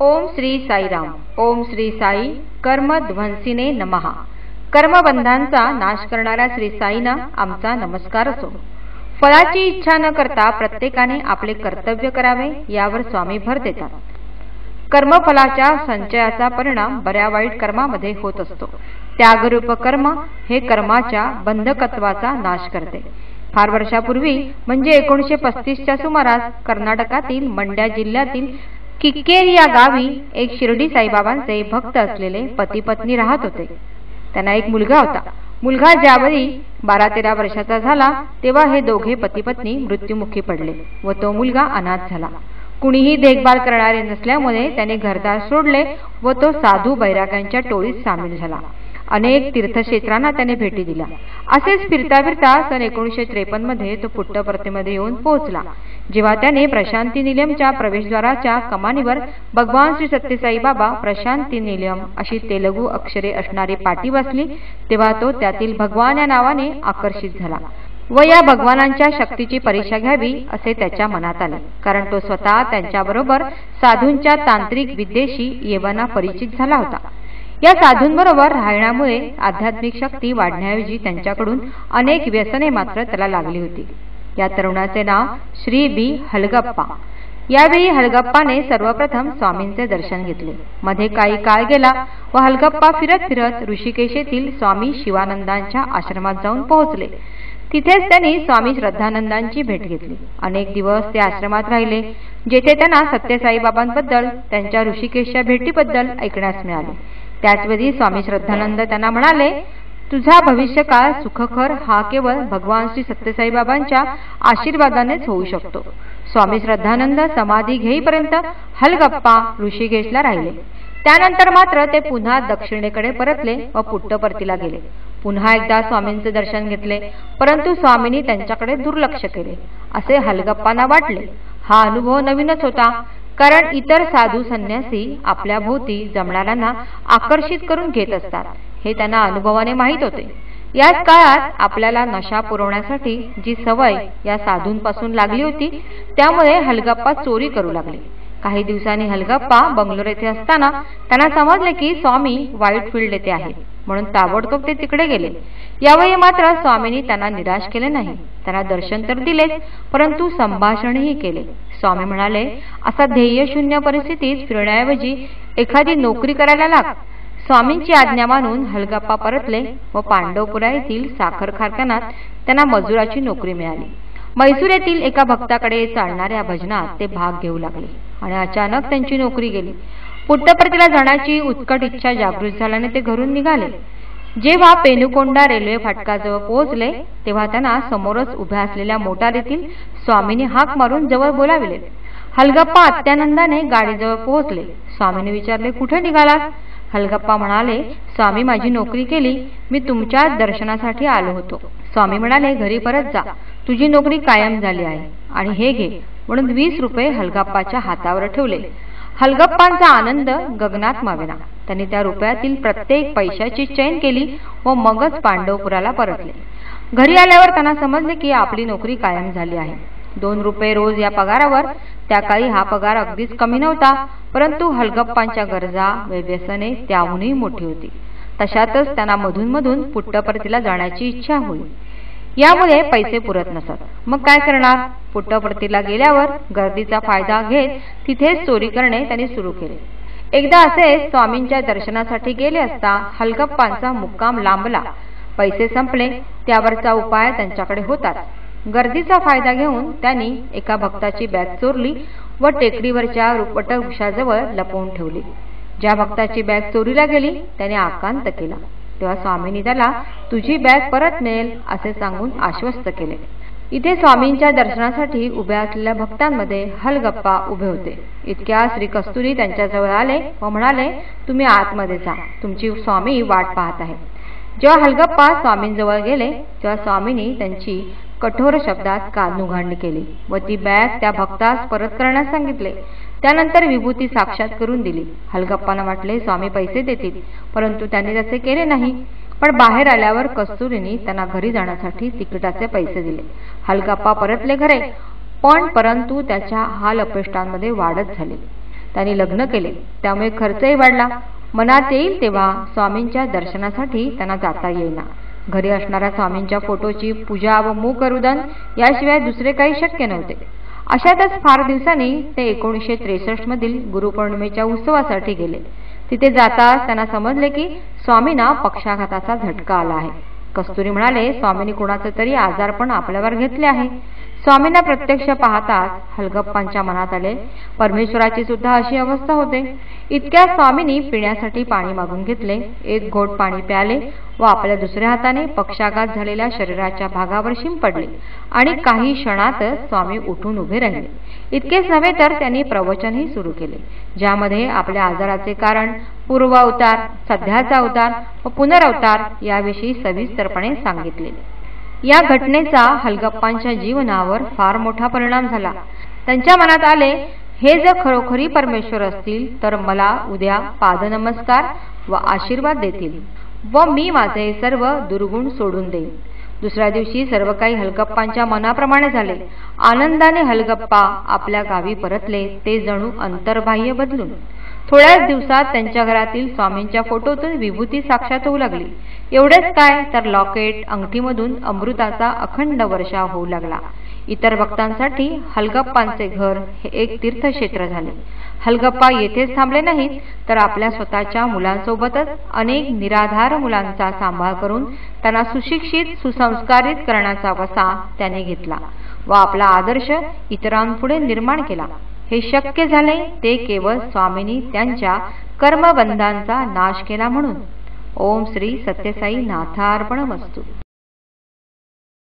ओम श्री साईराम. ओम श्री साई कर्मध्वंसिने नमः. कर्मबंधांचा नाश करणाऱ्या श्री साईंना आमचा नमस्कार असो. फळाची इच्छा न करता प्रत्येकाने आपले कर्तव्य करावे यावर स्वामी भर देतात. कर्मफलाच्या संचयाचा परिणाम बऱ्या वाईट कर्मामध्ये होत असतो. त्यागरूप कर्म हे कर्माच्या बंधकत्वाचा नाश करते. फार वर्षापूर्वी म्हणजे 1935च्या सुमारास कर्नाटकातील मंड्या जिल्ह्यातील किक्केरी या गावी एक शिर्डी साईबाबांचे भक्त असलेले पती पत्नी राहत होते. त्यांना एक मुलगा होता. मुलगा ज्यावेळी 12-13 वर्षाचा झाला तेव्हा हे दोघे पती पत्नी मृत्युमुखी पडले व तो मुलगा अनाथ झाला. कुणीही देखभाल करणारे नसल्यामुळे त्याने घरदार सोडले व तो साधू बैराग्यांच्या टोळीत सामील झाला. अनेक तीर्थक्षेत्रांना त्याने भेटी दिल्या. असेच फिरता फिरता सन 1953 मध्ये तो पुट्टपर्तीमध्ये येऊन पोहोचला. जेव्हा त्याने प्रशांती निलयमच्या प्रवेशद्वाराच्या कमानीवर भगवान श्री सत्यसाई बाबा प्रशांती निलयम अशी तेलुगू अक्षरे असणारी पाटी वाचली तेव्हा तो त्यातील भगवान या नावाने आकर्षित झाला व या भगवानांच्या शक्तीची परीक्षा घ्यावी असे त्याच्या मनात आले. कारण तो स्वतः त्यांच्याबरोबर साधूंच्या तांत्रिक विद्येशी येवाना परिचित झाला होता. या साधूंबरोबर राहण्यामुळे आध्यात्मिक शक्ती वाढण्याऐवजी त्यांच्याकडून अनेक व्यसने मात्र त्याला लागली होती. या तरुणाचे नाव श्री बी हलगप्पा. यावेळी हलगप्पाने सर्वप्रथम स्वामींचे दर्शन घेतले. मध्ये काही काळ गेला व हलगप्पा फिरत फिरत ऋषिकेश येथील स्वामी शिवानंदांच्या आश्रमात जाऊन पोहोचले. तिथेच त्यांनी स्वामी श्रद्धानंदांची भेट घेतली. अनेक दिवस ते आश्रमात राहिले, जेथे त्यांना सत्यसाईबाबांबद्दल त्यांच्या ऋषिकेशच्या भेटीबद्दल ऐकण्यास मिळाले. त्याचवेळी स्वामी श्रद्धानंद त्यांना म्हणाले, तुझा भविष्यकाळ सुखकर हा केवळ भगवान श्री सत्यसाईबाबांच्या आशीर्वादानेच होऊ शकतो. स्वामी श्रद्धानंद समाधी घेईपर्यंत हलगप्पा ऋषिकेशला राहिले. त्यानंतर मात्र ते पुन्हा दक्षिणेकडे परतले व पुट्टपर्तीला गेले. पुन्हा एकदा स्वामींचे दर्शन घेतले, परंतु स्वामींनी त्यांच्याकडे दुर्लक्ष केले असे हलगप्पांना वाटले. हा अनुभव नवीनच होता, कारण इतर साधू संन्यासी आपल्या भोवती जमणाऱ्यांना आकर्षित करून घेत असतात हे त्यांना अनुभवाने माहीत होते. याच काळात आपल्याला नशा पुरवण्यासाठी जी सवय या साधूंपासून लागली होती त्यामुळे हलगप्पा चोरी करू लागले. काही दिवसांनी हलगप्पा बंगलोर येथे असताना त्यांना समजले की स्वामी व्हाईटफील्ड येथे आहेत, म्हणून ताबडतोब ते तिकडे गेले. यावेळी मात्र स्वामींनी त्यांना निराश केले नाही. त्यांना दर्शन तर दिलेच, परंतु संभाषणही केले. स्वामी म्हणाले, असा ध्येयशून्य परिस्थितीत फिरण्याऐवजी एखादी नोकरी करायला लाग. स्वामींची आज्ञा मानून हलगप्पा परतले व पांडवपुरा येथील साखर कारखान्यात त्यांना मजुराची नोकरी मिळाली. मैसूर येथील एका भक्ताकडे चालणाऱ्या भजनात ते भाग घेऊ लागले आणि अचानक त्यांची नोकरी गेली. पुट्टपर्तीला जाण्याची उत्कट इच्छा जागृत झाल्याने ते घरून निघाले. जेव्हा पेनुकोंडा रेल्वे फाटकाजवळ पोहोचले तेव्हा त्यांना समोरच उभ्या असलेल्या मोटारीतील स्वामींनी हाक मारून जवळ बोलाविले. हलगप्पा अत्यानंदाने गाडीजवळ पोहोचले. स्वामींनी विचारले, कुठे निघालात? हलगप्पा म्हणाले, स्वामी माझी नोकरी केली, मी तुमच्या दर्शनासाठी आलो होतो. स्वामी म्हणाले, घरी परत जा, तुझी नोकरी कायम झाली आहे आणि हे घे म्हणून 20 रुपये हलगप्पाच्या हातावर ठेवले. हलगप्पांचा आनंद गगनात मावेना. त्यांनी त्या रुपयातील प्रत्येक पैशाची चैन केली व मगच पांडवपुराला परतले. घरी आल्यावर त्यांना समजले की आपली नोकरी कायम झाली आहे. 2 रुपये रोज या पगारावर त्या काळी हा पगार अगदीच कमी नव्हता, परंतु हलगप्पांच्या गरजा व व्यसने त्याहूनही मोठी होती. तशातच त्यांना मधून मधून पुट्टपर्तीला जाण्याची इच्छा होईल. यामुळे पैसे पुरत नसत. मग काय करणार? पुट्टपर्तीला गेल्यावर गर्दीचा फायदा घेत तिथेच चोरी करणे त्यांनी सुरू केले. एकदा असेच स्वामींच्या दर्शनासाठी गेले असता हलगप्पांचा मुक्काम लांबला. पैसे संपले. त्यावरचा उपाय त्यांच्याकडे होताच. गर्दीचा फायदा घेऊन त्यांनी एका भक्ताची बॅग चोरली व टेकडीवरच्या वटवृक्षाजवळ लपवून ठेवली. ज्या भक्ताची बॅग चोरीला गेली त्याने आकांत केला. तेव्हा स्वामींनी त्याला तुझी बॅग परत मिळेल असे सांगून आश्वस्त केले. इथे स्वामींच्या दर्शनासाठी उभ्या असलेल्या भक्तांमध्ये हलगप्पा उभे होते. इतक्या श्री कस्तुरी त्यांच्याजवळ आले व म्हणाले, तुम्ही आतमध्ये जा, तुमची स्वामी वाट पाहत आहे. जेव्हा हलगप्पा स्वामींजवळ गेले तेव्हा स्वामींनी त्यांची कठोर शब्दात कानउघाडणी केली व ती बॅग त्या भक्तास परत करण्यास सांगितले. त्यानंतर विभूती साक्षात करून दिली. हलगप्पांना वाटले स्वामी पैसे देतील, परंतु त्यांनी तसे केले नाही. पण बाहेर आल्यावर कस्तुरीने त्यांना घरी जाण्यासाठी तिकिटाचे पैसे दिले. हलगप्पा परतले घरे, परंतु त्याच्या हाल अपेष्टांमध्ये वाढत झाले. त्यांनी लग्न केले, त्यामुळे खर्चही वाढला. मनात येईल तेव्हा स्वामींच्या दर्शनासाठी त्यांना जाता येईना. घरी असणाऱ्या स्वामींच्या फोटोची पूजा व मुखरुदन याशिवाय दुसरे काही शक्य नव्हते. अशातच फार दिवसांनी ते 1963 मधील गुरुपौर्णिमेच्या उत्सवासाठी गेले. तिथे जाताच त्यांना समजले की स्वामींना पक्षाघाताचा झटका आला आहे. कस्तुरी म्हणाले, स्वामींनी कुणाचे तरी आजारपण आपल्यावर घेतले आहे. स्वामींना प्रत्यक्ष पाहताच हलगप्पांच्या मनात आले, परमेश्वराची सुद्धा अशी अवस्था होते. इतक्या स्वामींनी पिण्यासाठी पाणी मागून घेतले. एक घोट पाणी प्याले व आपल्या दुसऱ्या हाताने पक्षाघात झालेल्या शरीराच्या भागावर शिंपडले आणि काही क्षणातच स्वामी उठून उभे राहिले. इतकेच नव्हे तर त्यांनी प्रवचनही सुरू केले, ज्यामध्ये आपल्या आजाराचे कारण, पूर्व अवतार, सध्याचा अवतार व पुनरवतार याविषयी सविस्तरपणे सांगितले. या घटनेचा हलगप्पांच्या जीवनावर फार मोठा परिणाम झाला. त्यांच्या मनात आले, हे जर खरोखरी परमेश्वर असतील तर मला उद्या पादनमस्कार व आशीर्वाद देतील व मी माझे सर्व दुर्गुण सोडून देईन. दुसऱ्या दिवशी सर्व काही हलगप्पांच्या मनाप्रमाणे झाले. आनंदाने हलगप्पा आपल्या गावी परतले, ते जणू अंतर्बाह्य बदलून. थोड्याच दिवसात त्यांच्या घरातील स्वामींच्या फोटोतून विभूती साक्षात होऊ लागली. एवढेच काय तर लॉकेट, अंगठीमधून अमृताचा अखंड वर्षाव होऊ लागला. इतर भक्तांसाठी हलगप्पांचे घर हे एक तीर्थक्षेत्र झाले. हलगप्पा येथेच थांबले नाहीत, तर आपल्या स्वतःच्या मुलांसोबतच अनेक निराधार मुलांचा सांभाळ करून त्यांना सुशिक्षित, सुसंस्कारित करण्याचा वसा त्यांनी घेतला व आपला आदर्श इतरांपुढे निर्माण केला. हे शक्य झाले ते केवळ स्वामींनी त्यांच्या कर्मबंधांचा नाश केला म्हणून. ओम श्री सत्यसाई नाथार्पणमस्तु.